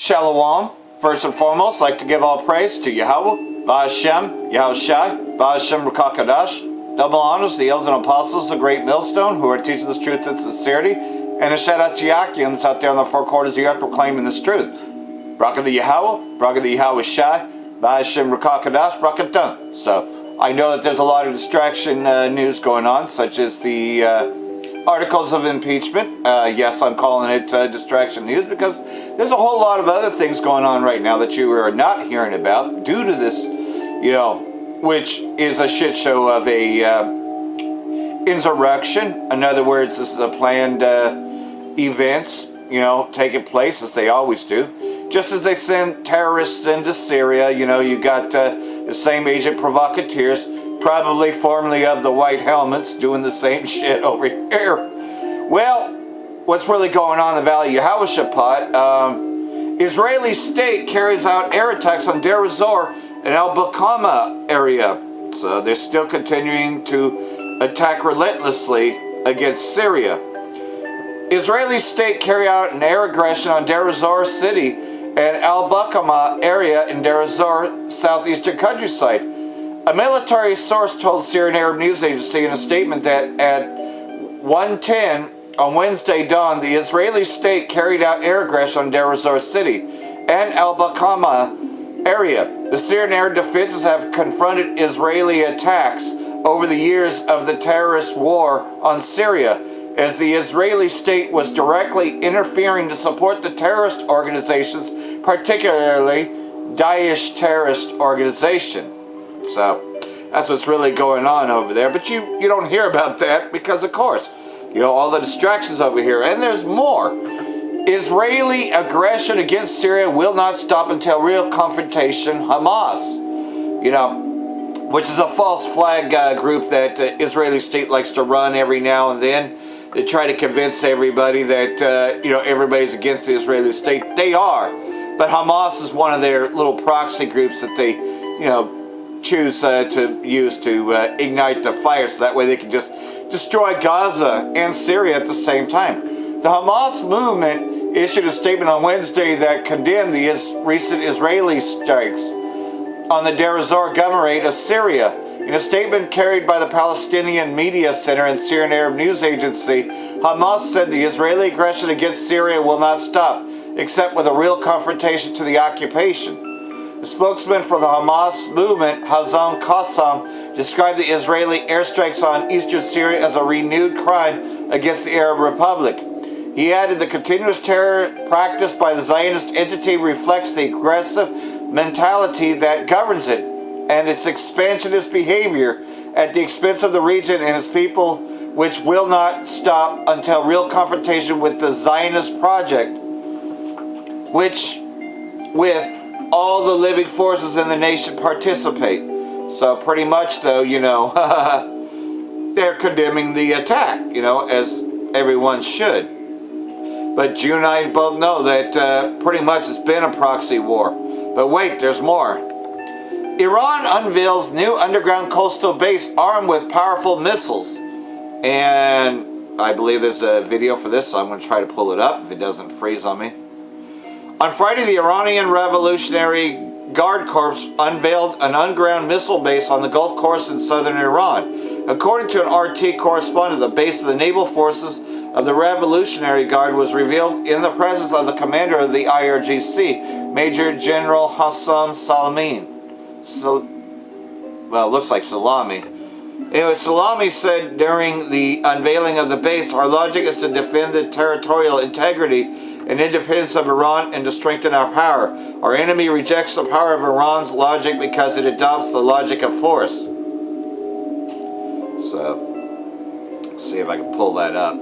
Shalom. First and foremost, I'd like to give all praise to Yahweh, Ba'ashem, Yahushai, Ba'ashem Rakakadash. Double honors to the elders and apostles, the great millstone, who are teaching this truth and sincerity, and a shout out to Yakims out there in the four quarters of the earth proclaiming this truth. Bracha the Yahweh, Bracha the Yahushai, Ba'ashem Rakakadash, Brakatan. So, I know that there's a lot of distraction news going on, such as the articles of impeachment. Yes, I'm calling it distraction news because there's a whole lot of other things going on right now that you are not hearing about due to this, which is a shit show of a insurrection. In other words, this is a planned events, taking place as they always do. Just as they send terrorists into Syria, you got the same agent provocateurs, probably formerly of the White Helmets, doing the same shit over here. Well, what's really going on in the Valley of Yehoshaphat? Israeli state carries out air attacks on Deir ez-Zor and Al-Bakama area. So they're still continuing to attack relentlessly against Syria. Israeli state carry out an air aggression on Deir ez-Zor city and Al-Bakama area in Deir ez-Zor southeastern countryside. A military source told Syrian Arab News Agency in a statement that at 1:10 on Wednesday dawn, the Israeli state carried out air aggression on Deir ez-Zor city and Al-Bakama area. The Syrian air defenses have confronted Israeli attacks over the years of the terrorist war on Syria, as the Israeli state was directly interfering to support the terrorist organizations, particularly Daesh terrorist organization. So that's what's really going on over there. But you don't hear about that because, of course, all the distractions over here. And there's more. Israeli aggression against Syria will not stop until real confrontation. Hamas, which is a false flag group that the Israeli state likes to run every now and then to try to convince everybody that, everybody's against the Israeli state. They are. But Hamas is one of their little proxy groups that they, choose to use to ignite the fire so that way they can just destroy Gaza and Syria at the same time. The Hamas movement issued a statement on Wednesday that condemned the recent Israeli strikes on the Deir ez-Zor governorate of Syria. In a statement carried by the Palestinian Media Center and Syrian Arab News Agency, Hamas said the Israeli aggression against Syria will not stop, except with a real confrontation to the occupation. The spokesman for the Hamas movement, Hazam Qassam, described the Israeli airstrikes on eastern Syria as a renewed crime against the Arab Republic. He added the continuous terror practiced by the Zionist entity reflects the aggressive mentality that governs it and its expansionist behavior at the expense of the region and its people, which will not stop until real confrontation with the Zionist project, which, with all the living forces in the nation participate. So pretty much, though, they're condemning the attack, as everyone should. But you and I both know that pretty much it's been a proxy war. But wait, there's more. Iran unveils new underground coastal base armed with powerful missiles. And I believe there's a video for this, so I'm going to try to pull it up if it doesn't freeze on me. On Friday, the Iranian Revolutionary Guard Corps unveiled an underground missile base on the Gulf coast in southern Iran. According to an RT correspondent, the base of the naval forces of the Revolutionary Guard was revealed in the presence of the commander of the IRGC, Major General Hassan Salameen. It looks like Salami. Anyway, Salami said during the unveiling of the base, "Our logic is to defend the territorial integrity and independence of Iran and to strengthen our power. Our enemy rejects the power of Iran's logic because it adopts the logic of force." So, let's see if I can pull that up.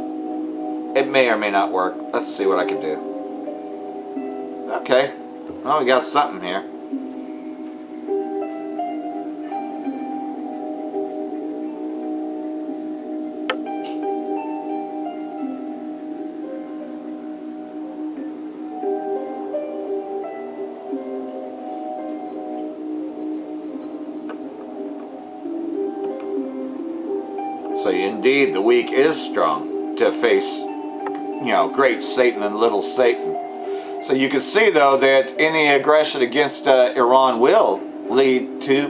It may or may not work. Let's see what I can do. Okay. Well, we got something here. So indeed, the weak is strong to face, great Satan and little Satan. So you can see, though, that any aggression against Iran will lead to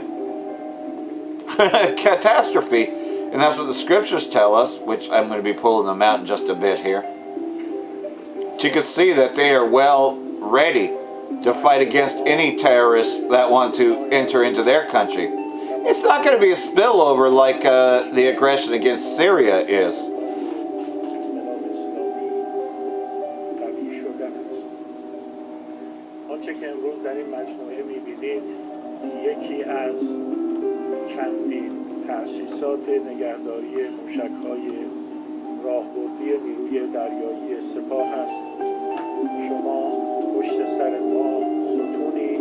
catastrophe. And that's what the scriptures tell us, which I'm going to be pulling them out in just a bit here. But you can see that they are well ready to fight against any terrorists that want to enter into their country. It's not going to be a spillover like the aggression against Syria is. تأسیسات نگهداری موشک‌های راهبردی نیروی دریایی سپاه است. شما پشت سر ما ستونی.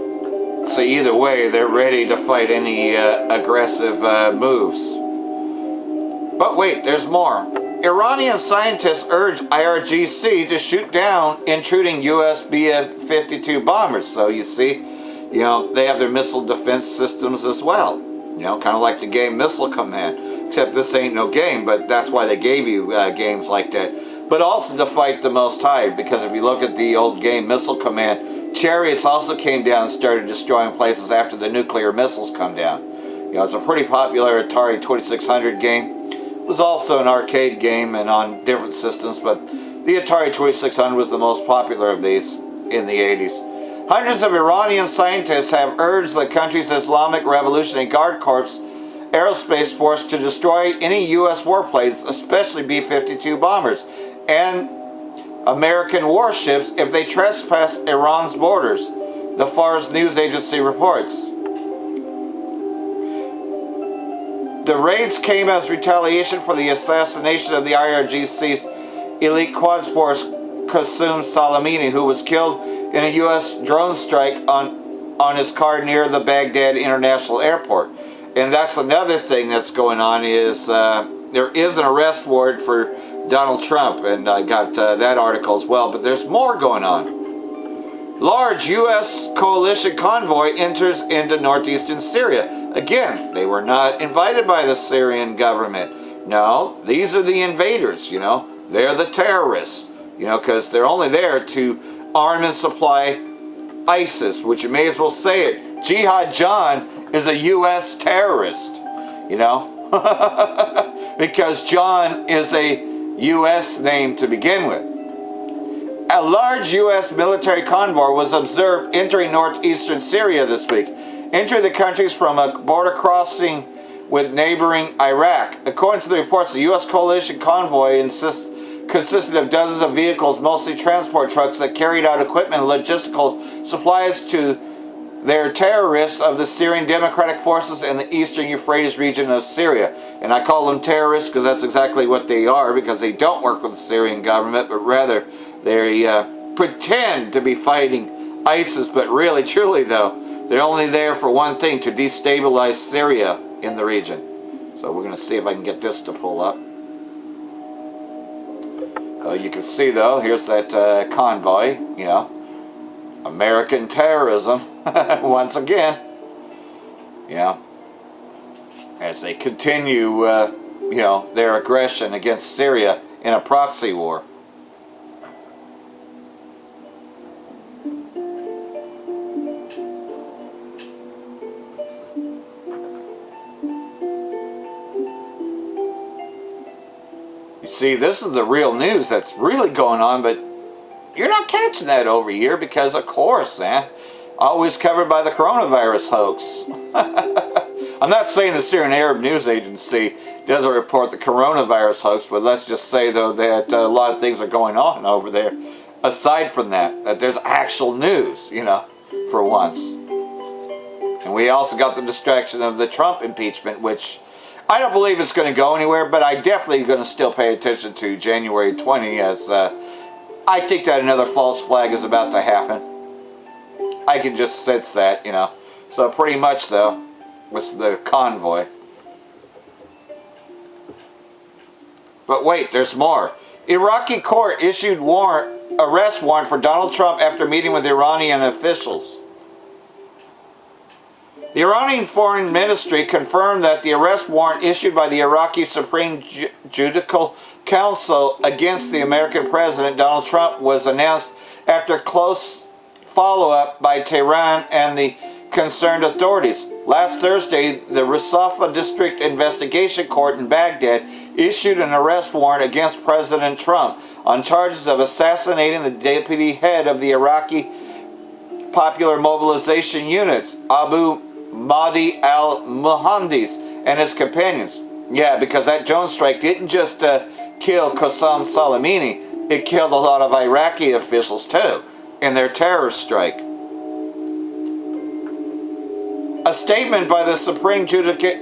So either way, they're ready to fight any aggressive moves. But wait, there's more. Iranian scientists urge IRGC to shoot down intruding US BF-52 bombers. So you see, they have their missile defense systems as well. Kind of like the game Missile Command. Except this ain't no game, but that's why they gave you games like that. But also to fight the Most High, because if you look at the old game Missile Command, chariots also came down and started destroying places after the nuclear missiles come down. It's a pretty popular Atari 2600 game. It was also an arcade game and on different systems, but the Atari 2600 was the most popular of these in the 80s. Hundreds of Iranian scientists have urged the country's Islamic Revolutionary Guard Corps aerospace force to destroy any U.S. warplanes, especially B-52 bombers, and American warships if they trespass Iran's borders, the Fars news agency reports. The raids came as retaliation for the assassination of the IRGC's elite Quds Force Qasem Soleimani, who was killed in a U.S. drone strike on his car near the Baghdad International Airport. And that's another thing that's going on is there is an arrest warrant for Donald Trump, and I got that article as well, but there's more going on. Large U.S. coalition convoy enters into northeastern Syria. Again, they were not invited by the Syrian government. No, these are the invaders, They're the terrorists, because they're only there to arm and supply ISIS, which you may as well say it. Jihad John is a U.S. terrorist, because John is a U.S. name to begin with. A large U.S. military convoy was observed entering northeastern Syria this week, entering the countries from a border crossing with neighboring Iraq. According to the reports, the U.S. coalition convoy consisted of dozens of vehicles, mostly transport trucks, that carried out equipment and logistical supplies to their terrorists of the Syrian Democratic Forces in the eastern Euphrates region of Syria. And I call them terrorists because that's exactly what they are, because they don't work with the Syrian government, but rather they pretend to be fighting ISIS, but really, truly, though, they're only there for one thing, to destabilize Syria in the region. So we're going to see if I can get this to pull up. You can see, though, here's that convoy, American terrorism, once again, as they continue, their aggression against Syria in a proxy war. You see, this is the real news that's really going on, but you're not catching that over here because, of course, man, always covered by the coronavirus hoax. I'm not saying the Syrian Arab News Agency doesn't report the coronavirus hoax, but let's just say, though, that a lot of things are going on over there. Aside from that there's actual news, for once. And we also got the distraction of the Trump impeachment, which I don't believe it's going to go anywhere, but I definitely going to still pay attention to January 20, as I think that another false flag is about to happen. I can just sense that, So pretty much, though, with the convoy. But wait, there's more. Iraqi court issued arrest warrant for Donald Trump after meeting with Iranian officials. The Iranian Foreign Ministry confirmed that the arrest warrant issued by the Iraqi Supreme Judicial Council against the American President Donald Trump was announced after close follow-up by Tehran and the concerned authorities. Last Thursday, the Rafah District Investigation Court in Baghdad issued an arrest warrant against President Trump on charges of assassinating the deputy head of the Iraqi Popular Mobilization Units, Abu Mahdi al-Muhandis, and his companions. Yeah, because that drone strike didn't just kill Qasem Soleimani, it killed a lot of Iraqi officials too in their terror strike. A statement by the Supreme Judicial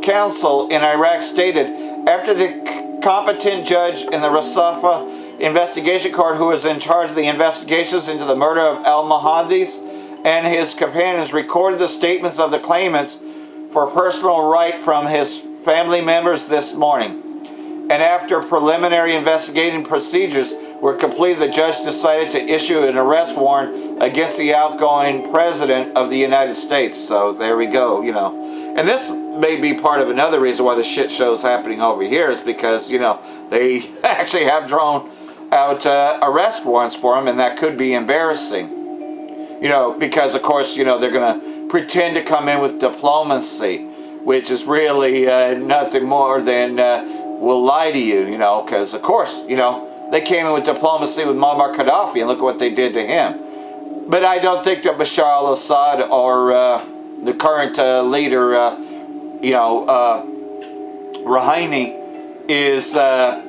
Council in Iraq stated, after the competent judge in the Rafah Investigation Court, who was in charge of the investigations into the murder of al-Muhandis and his companions, recorded the statements of the claimants for personal right from his family members this morning. And after preliminary investigating procedures were completed, the judge decided to issue an arrest warrant against the outgoing president of the United States. So there we go, you know. And this may be part of another reason why the shit show's happening over here, is because, you know, they actually have drawn out arrest warrants for him, and that could be embarrassing. You know, because of course, you know, they're going to pretend to come in with diplomacy, which is really nothing more than we'll lie to you, you know, because of course, you know, they came in with diplomacy with Muammar Gaddafi, and look what they did to him. But I don't think that Bashar al-Assad or the current leader, Rouhani, is a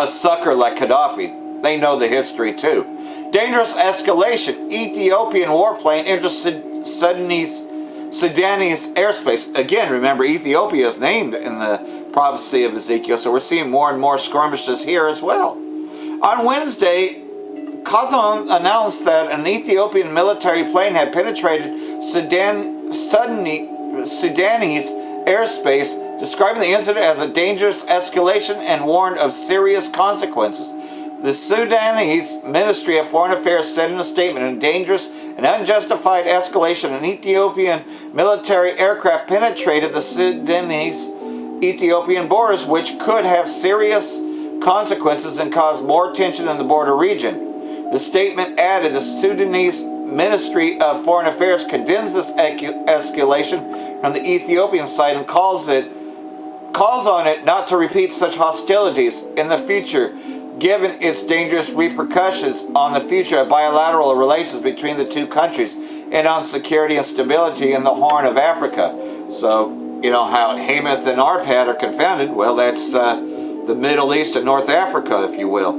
sucker like Gaddafi. They know the history too. Dangerous escalation. Ethiopian warplane enters Sudanese airspace. Again, remember, Ethiopia is named in the prophecy of Ezekiel, so we're seeing more and more skirmishes here as well. On Wednesday, Qatar announced that an Ethiopian military plane had penetrated Sudanese airspace, describing the incident as a dangerous escalation and warned of serious consequences. The Sudanese Ministry of Foreign Affairs said in a statement, a dangerous and unjustified escalation, an Ethiopian military aircraft penetrated the Sudanese-Ethiopian borders, which could have serious consequences and cause more tension in the border region. The statement added, the Sudanese Ministry of Foreign Affairs condemns this escalation from the Ethiopian side and calls on it not to repeat such hostilities in the future, given its dangerous repercussions on the future of bilateral relations between the two countries and on security and stability in the Horn of Africa. So, you know how Hamath and Arpad are confounded? Well, that's the Middle East and North Africa, if you will.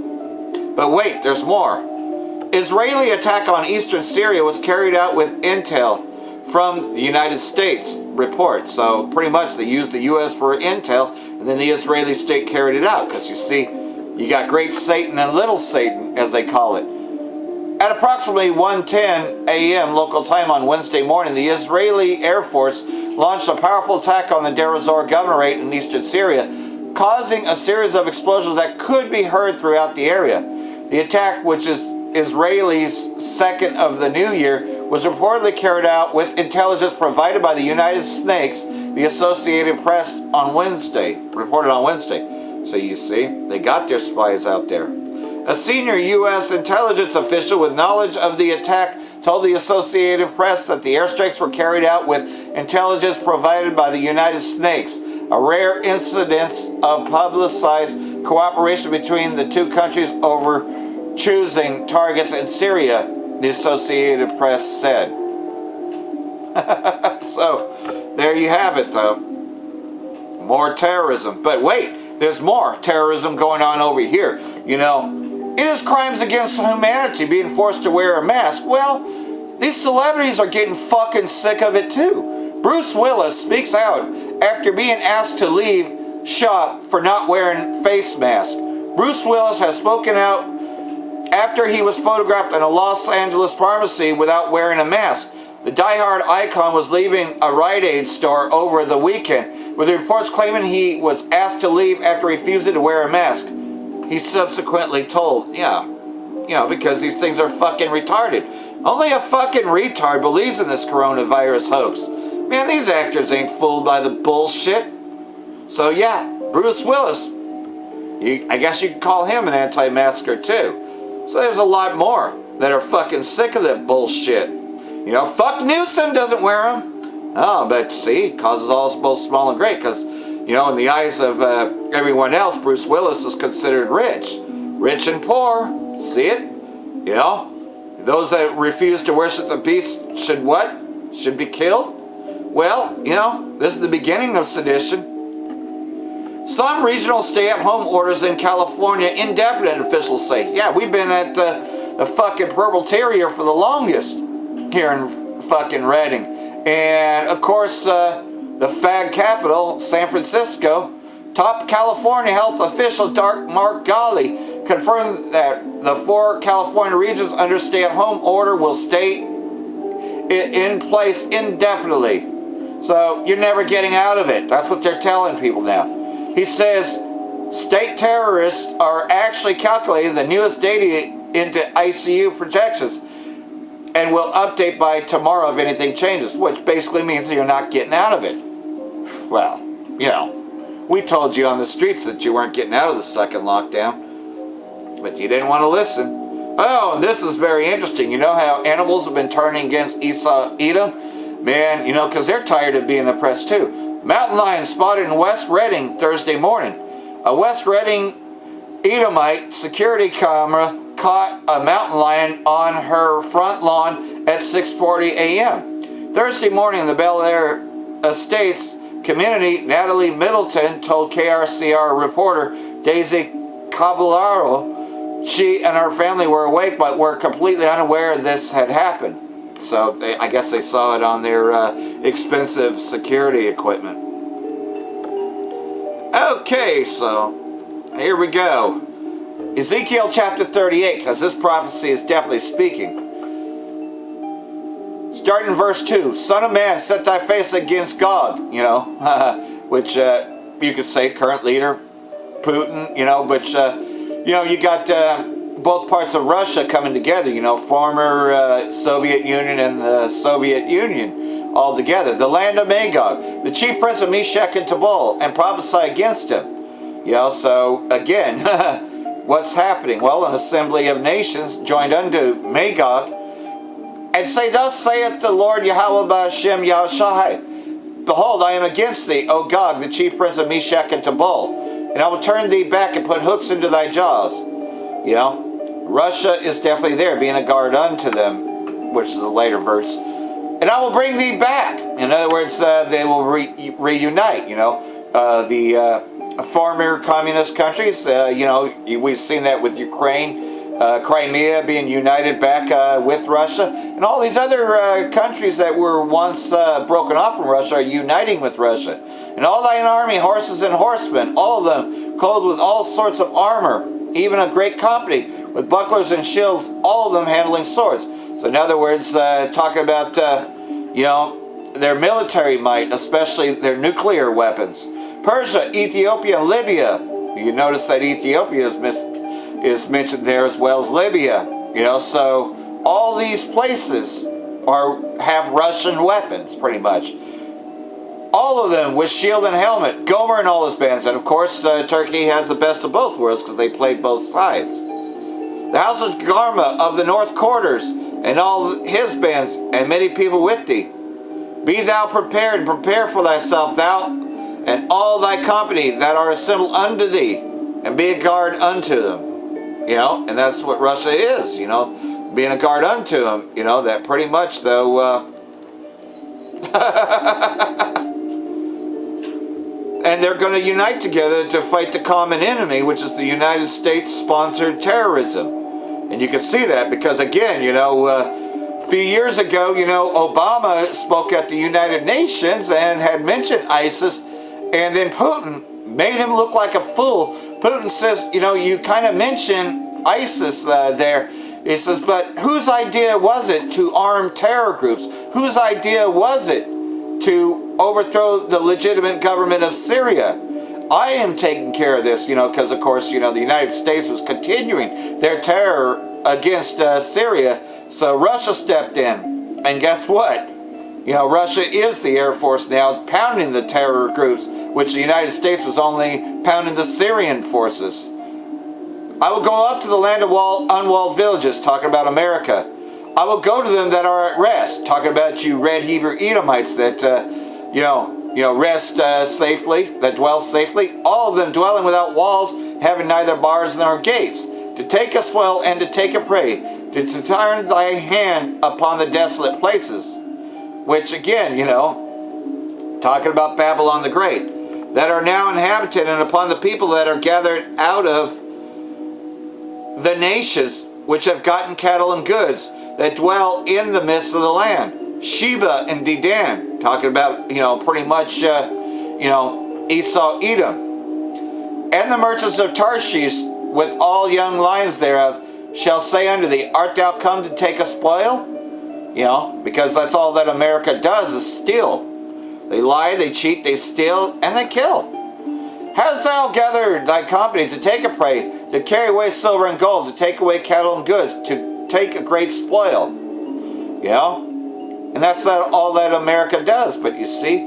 But wait, there's more. Israeli attack on eastern Syria was carried out with intel from the United States report. So pretty much they used the U.S. for intel, and then the Israeli state carried it out. Because you see, you got Great Satan and Little Satan, as they call it. At approximately 1:10 a.m. local time on Wednesday morning, the Israeli Air Force launched a powerful attack on the Deir ez-Zor governorate in eastern Syria, causing a series of explosions that could be heard throughout the area. The attack, which is Israelis' second of the new year, was reportedly carried out with intelligence provided by the United Snakes, the Associated Press reported on Wednesday. So you see, they got their spies out there. A senior U.S. intelligence official with knowledge of the attack told the Associated Press that the airstrikes were carried out with intelligence provided by the United Snakes, a rare incidence of publicized cooperation between the two countries over choosing targets in Syria, the Associated Press said. So, there you have it, though. More terrorism. But wait, there's more terrorism going on over here. You know, it is crimes against humanity being forced to wear a mask. Well, these celebrities are getting fucking sick of it, too. Bruce Willis speaks out after being asked to leave shop for not wearing face mask. Bruce Willis has spoken out after he was photographed in a Los Angeles pharmacy without wearing a mask. The diehard icon was leaving a Rite Aid store over the weekend, with reports claiming he was asked to leave after refusing to wear a mask. He subsequently told, because these things are fucking retarded. Only a fucking retard believes in this coronavirus hoax. Man, these actors ain't fooled by the bullshit. So yeah, Bruce Willis, I guess you could call him an anti-masker too. So there's a lot more. that are fucking sick of that bullshit. You know, fuck Newsom doesn't wear them. Oh, but see, it causes all both small and great, because, you know, in the eyes of everyone else, Bruce Willis is considered rich. Rich and poor. See it? You know? Those that refuse to worship the beast should what? Should be killed? Well, you know, this is the beginning of sedition. Some regional stay-at-home orders in California, indefinite, officials say. Yeah, we've been at the fucking Purple Terrier for the longest here in fucking Redding. And, of course, the fag capital, San Francisco, top California health official Mark Ghali confirmed that the 4 California regions under stay-at-home order will stay in place indefinitely. So you're never getting out of it. That's what they're telling people now. He says state terrorists are actually calculating the newest data into ICU projections and will update by tomorrow if anything changes, which basically means that you're not getting out of it. Well, you know, we told you on the streets that you weren't getting out of the second lockdown, but you didn't want to listen. Oh, and this is very interesting. You know how animals have been turning against Edom? Man, you know, because they're tired of being oppressed too. Mountain lion spotted in West Redding Thursday morning. A West Redding Edomite security camera caught a mountain lion on her front lawn at 6:40 a.m. Thursday morning in the Bel Air Estates community, Natalie Middleton told KRCR reporter Daisy Caballero she and her family were awake but were completely unaware this had happened. So I guess they saw it on their expensive security equipment. Okay, so here we go. Ezekiel chapter 38, because this prophecy is definitely speaking. Starting in verse 2, Son of man, set thy face against Gog, you know, which you could say current leader, Putin, you know, but, you know, you got both parts of Russia coming together, you know, former Soviet Union and the Soviet Union all together. The land of Magog, the chief prince of Meshach and Tubal, and prophesy against him. You know, so again, what's happening? Well, an assembly of nations joined unto Magog, and say, Thus saith the Lord Yahweh Ba'ashem Yahushai, Behold, I am against thee, O Gog, the chief prince of Meshach and Tubal, and I will turn thee back and put hooks into thy jaws. You know, Russia is definitely there, being a guard unto them, which is a later verse. And I will bring thee back. In other words, they will reunite, you know. The former communist countries, you know, we've seen that with Ukraine, Crimea being united back with Russia. And all these other countries that were once broken off from Russia are uniting with Russia. And all thine army, horses and horsemen, all of them clothed with all sorts of armor, even a great company, with bucklers and shields, all of them handling swords. So in other words, talking about, you know, their military might, especially their nuclear weapons. Persia, Ethiopia, and Libya. You notice that Ethiopia is mentioned there as well as Libya. You know, so all these places have Russian weapons, pretty much. All of them with shield and helmet. Gomer and all his bands. And of course, Turkey has the best of both worlds because they played both sides. The house of Garma of the north quarters, and all his bands, and many people with thee. Be thou prepared, and prepare for thyself, thou and all thy company that are assembled unto thee, and be a guard unto them. You know, and that's what Russia is, you know, being a guard unto them. You know, that pretty much, though, and they're going to unite together to fight the common enemy, which is the United States-sponsored terrorism. And you can see that because, again, you know, a few years ago, you know, Obama spoke at the United Nations and had mentioned ISIS, and then Putin made him look like a fool. Putin says, you know, you kind of mentioned ISIS there. He says, but whose idea was it to arm terror groups? Whose idea was it to overthrow the legitimate government of Syria? I am taking care of this, you know, because, of course, you know, the United States was continuing their terror against Syria. So Russia stepped in. And guess what? You know, Russia is the Air Force now pounding the terror groups, which the United States was only pounding the Syrian forces. I will go up to the land of unwalled villages, talking about America. I will go to them that are at rest, talking about you red Hebrew Edomites that, rest safely, that dwell safely. All of them dwelling without walls, having neither bars nor gates. To take a spoil and to take a prey, to turn thy hand upon the desolate places. Which again, talking about Babylon the Great, that are now inhabited, and upon the people that are gathered out of the nations which have gotten cattle and goods, that dwell in the midst of the land. Sheba and Dedan, talking about, pretty much, Esau, Edom. And the merchants of Tarshish, with all young lions thereof, shall say unto thee, art thou come to take a spoil? Because that's all that America does, is steal. They lie, they cheat, they steal, and they kill. Hast thou gathered thy company to take a prey, to carry away silver and gold, to take away cattle and goods, to take a great spoil? And that's all that America does. But you see,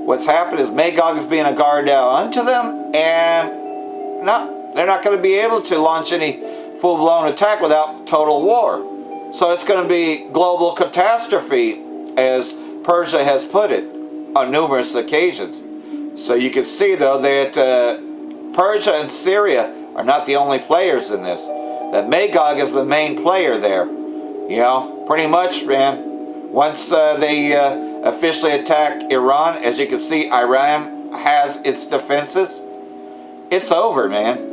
what's happened is Magog is being a guard now unto them, and they're not going to be able to launch any full-blown attack without total war. So it's going to be global catastrophe, as Persia has put it on numerous occasions. So you can see, though, that Persia and Syria are not the only players in this. That Magog is the main player there. Pretty much, man. Once they officially attack Iran, as you can see, Iran has its defenses. It's over, man.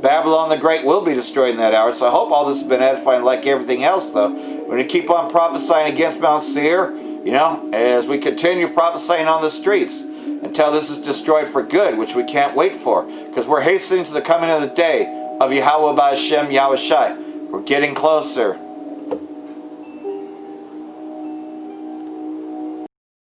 Babylon the Great will be destroyed in that hour. So I hope all this has been edifying. Like everything else, though, we're going to keep on prophesying against Mount Seir, as we continue prophesying on the streets until this is destroyed for good, which we can't wait for, because we're hastening to the coming of the day of Yahweh Ba'Shem Yahushai. We're getting closer.